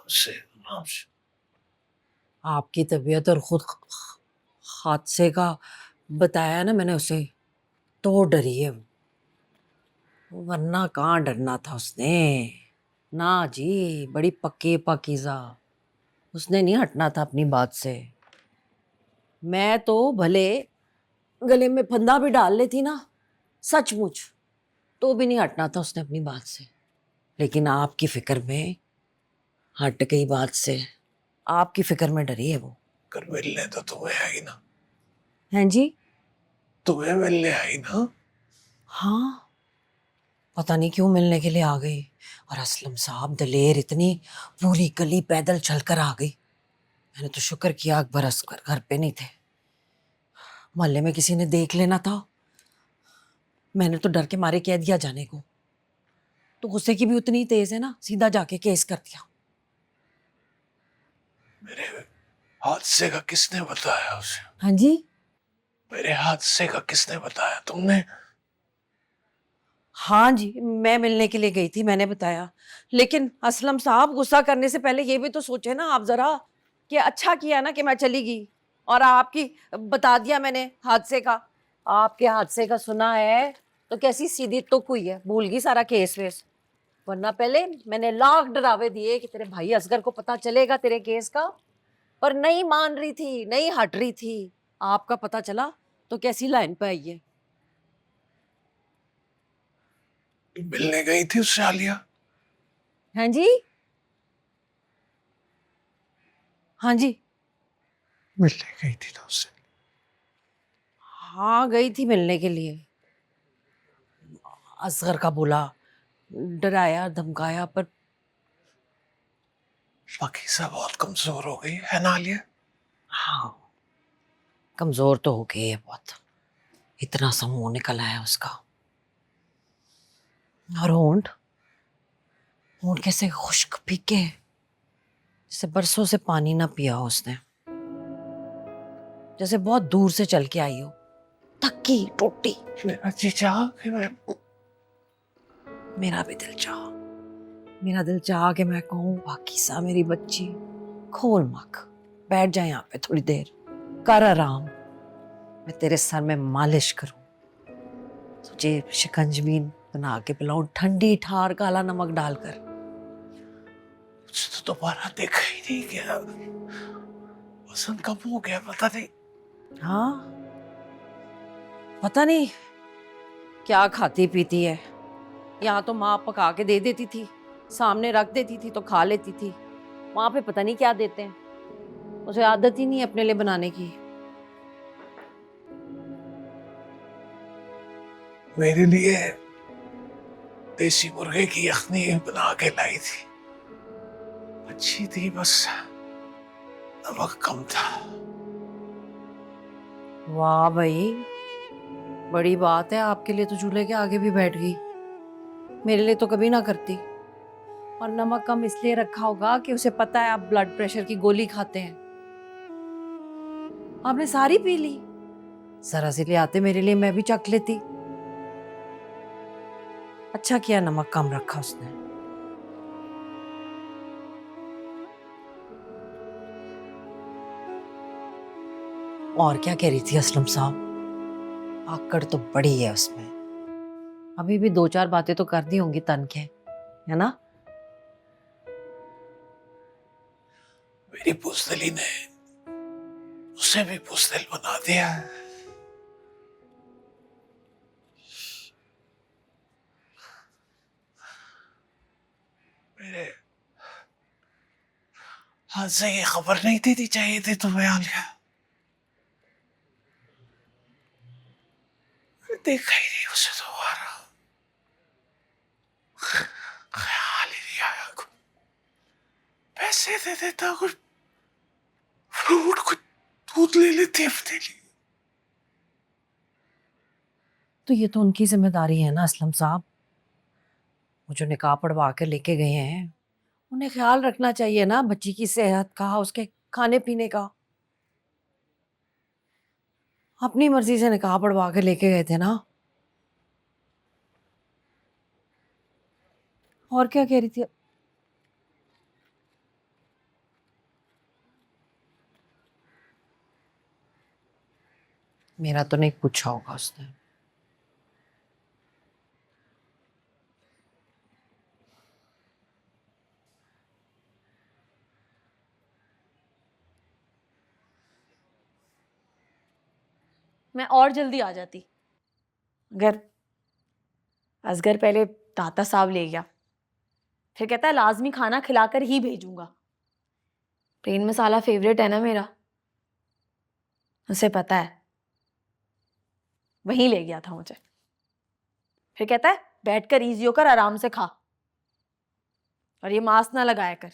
से आराम से। आपकी तबीयत और खुद हादसे का बताया ना मैंने उसे, तो डरी है वो, वरना कहाँ डरना था उसने। ना जी, बड़ी पक्की पाकीज़ा, उसने नहीं हटना था अपनी बात से। मैं तो भले गले में फंदा भी डाल लेती ना, सचमुच, तो भी नहीं हटना था उसने अपनी बात से। लेकिन आपकी फिक्र में हट गई बात से, आपकी फिक्र में डरी है वो। कर मिलने तो तुम्हें आई ना, हैं जी? तुम्हें मिलने आई ना। हाँ, पता नहीं क्यों मिलने के लिए आ गई। और असलम साहब दलेर इतनी, पूरी गली पैदल चलकर आ गई। मैंने तो शुक्र किया अकबर असगर घर पे नहीं थे, मोहल्ले में किसी ने देख लेना था। मैंने तो डर के मारे कह दिया जाने को, तो गुस्से की भी उतनी ही तेज है ना, सीधा जाके केस कर दिया। मेरे हादसे का किसने बताया उसे? हाँ जी? मेरे हादसे का किसने बताया? तुमने? हाँ जी, मैं मिलने के लिए गई थी, मैंने बताया। लेकिन असलम साहब, गुस्सा करने से पहले ये भी तो सोचे ना आप जरा, कि अच्छा किया ना कि मैं चली गई और आपकी बता दिया मैंने हादसे का। आपके हादसे का सुना है तो कैसी सीधी तुक हुई है, भूल गई सारा केस वेस। वरना पहले मैंने लाख डरावे दिए कि तेरे भाई असगर को पता चलेगा तेरे केस का, पर नहीं मान रही थी, नहीं हट रही थी। आपका पता चला तो कैसी लाइन पे आई है। तुम मिलने गई थी उससे आलिया? हाँ जी? हाँ जी। मिलने गई थी ना उससे? हाँ, गई थी मिलने के लिए। असगर का बोला, डराया धमकाया, पर पाकिज़ा बहुत कमजोर हो गई है ना आलिया? हाँ, कमजोर तो हो गई है बहुत। इतना सा मुंह निकल आया उसका। और होंठ, होंठ कैसे खुश्क फीके, जैसे बरसों से पानी ना पिया हो उसने, जैसे बहुत दूर से चल के आई हो, थकी टूटी। मेरा जी चाह कि मैं मेरा भी दिल चाहा, मेरा दिल चाहा कि मैं कहूँ पाकीज़ा मेरी बच्ची, खोल मत, बैठ जाए यहाँ पे थोड़ी देर, कर आराम, मैं तेरे सर में मालिश करूं, तुझे शिकंजवी बना के पिलाऊं, ठंडी ठार काला नमक डालकर। मुझे तो दोबारा देखा ही नहीं गया। पसंद कब हो गया पता नहीं। हाँ, पता नहीं क्या खाती पीती है। यहाँ तो माँ पका के दे देती थी, सामने रख देती थी तो खा लेती थी। वहां पे पता नहीं क्या देते हैं, उसे आदत ही नहीं है अपने लिए बनाने की। मेरे लिए देसी मुर्गे की यखनी बना के लाई थी, अच्छी थी, बस नमक कम था। वाह भाई, बड़ी बात है, आपके लिए तो चूल्हे के आगे भी बैठ गई, मेरे लिए तो कभी ना करती। और नमक कम इसलिए रखा होगा कि उसे पता है आप ब्लड प्रेशर की गोली खाते हैं। आपने सारी पी ली, जरा सी ले आते मेरे लिए, मैं भी चख लेती। अच्छा किया नमक कम रखा उसने। और क्या कह रही थी असलम साहब? आकड़ तो बड़ी है उसमें, अभी भी दो चार बातें तो कर दी होंगी तन के, है ना? मेरी बुजदिली ने उसे भी बुजदिल बना दिया है। मेरे हाथ से ये खबर नहीं देनी चाहिए थी तुम्हें आलिया। देखा ही नहीं उसे दोबारा, ख्याल ही नहीं आया। कुछ पैसे दे देता, कुछ फ्रूट, कुछ दूध ले लेती अपने लिए। तो ये तो उनकी जिम्मेदारी है ना असलम साहब, वो जो निकाह पढ़वा के लेके गए हैं, उन्हें ख्याल रखना चाहिए ना बच्ची की सेहत का, उसके खाने पीने का। अपनी मर्जी से निकाह पढ़वा के लेके गए थे ना। और क्या कह रही थी? मेरा तो नहीं पूछा होगा उसने। मैं और जल्दी आ जाती अगर असगर पहले दाता साहब ले गया, फिर कहता है लाजमी खाना खिलाकर ही भेजूंगा। प्लेन मसाला फेवरेट है ना मेरा, उसे पता है। वहीं ले गया था मुझे, फिर कहता है बैठकर इजी होकर आराम से खा और ये मास्क ना लगाया कर।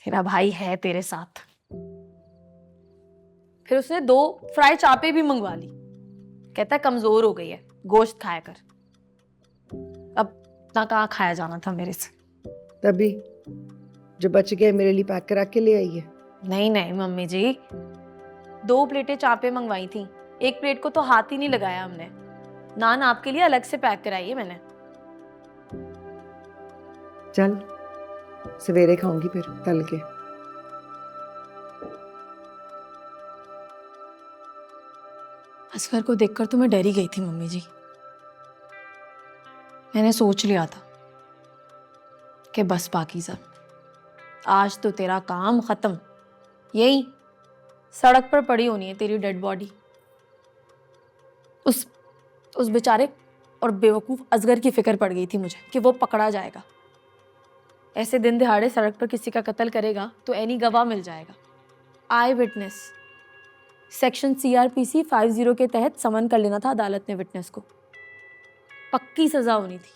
तेरा भाई है तेरे साथ। फिर उसने 2 फ्राई चापे भी मंगवा ली, कहता है कमजोर हो गई है, गोश्त खाया कर। अब इतना कहाँ खाया जाना था मेरे से। तभी जो बच गए मेरे लिए पैक करा के ले आई है। नहीं नहीं मम्मी जी, 2 प्लेटें चापे मंगवाई थी, 1 प्लेट को तो हाथ ही नहीं लगाया हमने। नान आपके लिए अलग से पैक कराई है मैंने। चल सवेरे खाऊंगी फिर तल के। असगर को देखकर तो मैं डर ही गई थी मम्मी जी। मैंने सोच लिया था कि बस पाकीज़ा, आज तो तेरा काम खत्म। यही सड़क पर पड़ी होनी है तेरी डेड बॉडी। उस बेचारे और बेवकूफ असगर की फिक्र पड़ गई थी मुझे कि वो पकड़ा जाएगा। ऐसे दिन दिहाड़े सड़क पर किसी का कत्ल करेगा तो एनी गवाह मिल जाएगा, आई विटनेस। सेक्शन CRPC 50 के तहत समन कर लेना था अदालत ने विटनेस को। पक्की सजा होनी थी।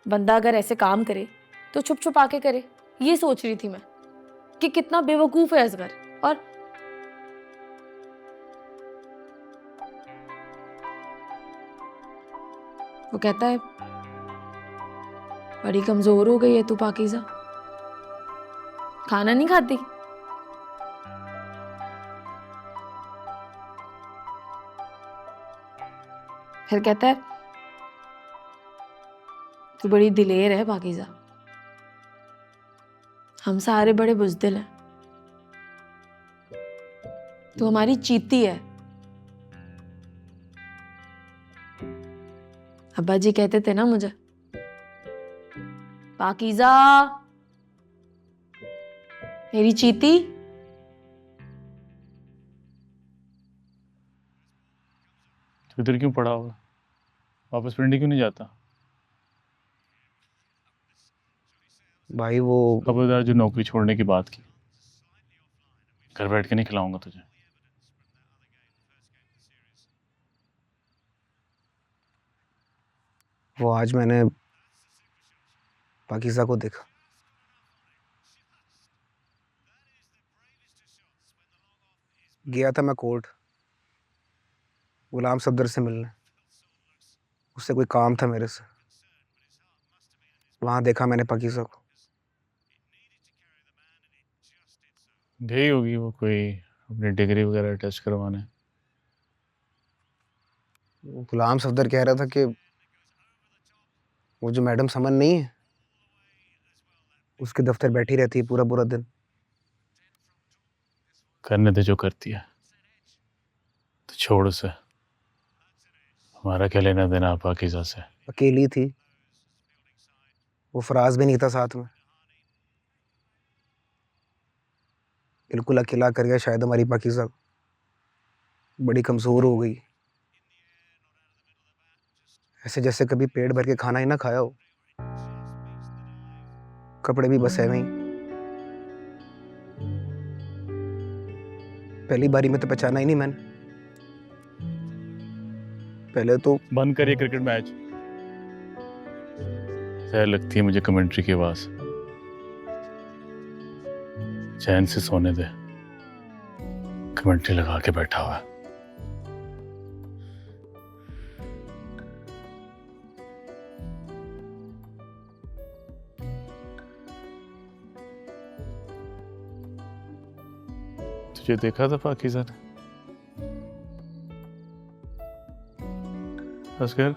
बंदा अगर ऐसे काम करे तो छुप छुपा के करे, ये सोच रही थी मैं कि कितना बेवकूफ है असगर। और वो कहता है बड़ी कमजोर हो गई है तू पाकीज़ा, खाना नहीं खाती। फिर कहता है तू बड़ी दिलेर है पाकीज़ा, हम सारे बड़े बुज़दिल हैं, तू हमारी चीती है। अब्बा जी कहते थे ना मुझे, पाकीज़ा मेरी चीती। तो इधर क्यों पड़ा हुआ? वापस पिंडी क्यों नहीं जाता? भाई वो खबरदार जो नौकरी छोड़ने की बात की, घर बैठ के नहीं खिलाऊंगा तुझे। वो आज मैंने पाकीज़ा को देखा। गया था मैं कोर्ट गुलाम सफदर से मिलने, उससे कोई काम था मेरे से। वहां देखा मैंने पाकीज़ा को। गई होगी वो कोई अपनी डिग्री वगैरह टेस्ट करवाने। गुलाम सफदर कह रहा था कि वो जो मैडम समन नहीं है, उसके दफ्तर बैठी रहती है पूरा पूरा दिन। करने दे जो करती है, तो छोड़ उसे। हमारा क्या लेना देना पाकीज़ा से। अकेली थी, वो फराज भी नहीं था साथ में। बिल्कुल अकेला कर गया शायद हमारी पाकीज़ा को। बड़ी कमज़ोर हो गई, ऐसे जैसे कभी पेट भर के खाना ही ना खाया हो। कपड़े भी बस ऐਵੇਂ ही। पहली बारी में तो पहचाना ही नहीं मैंने। पहले तो बंद करिए क्रिकेट मैच। सह लगती है मुझे कमेंट्री की आवाज। चैन से सोने दे, कमेंट्री लगा के बैठा हुआ है। तुझे देखा था पाकीज़ा ने? असगर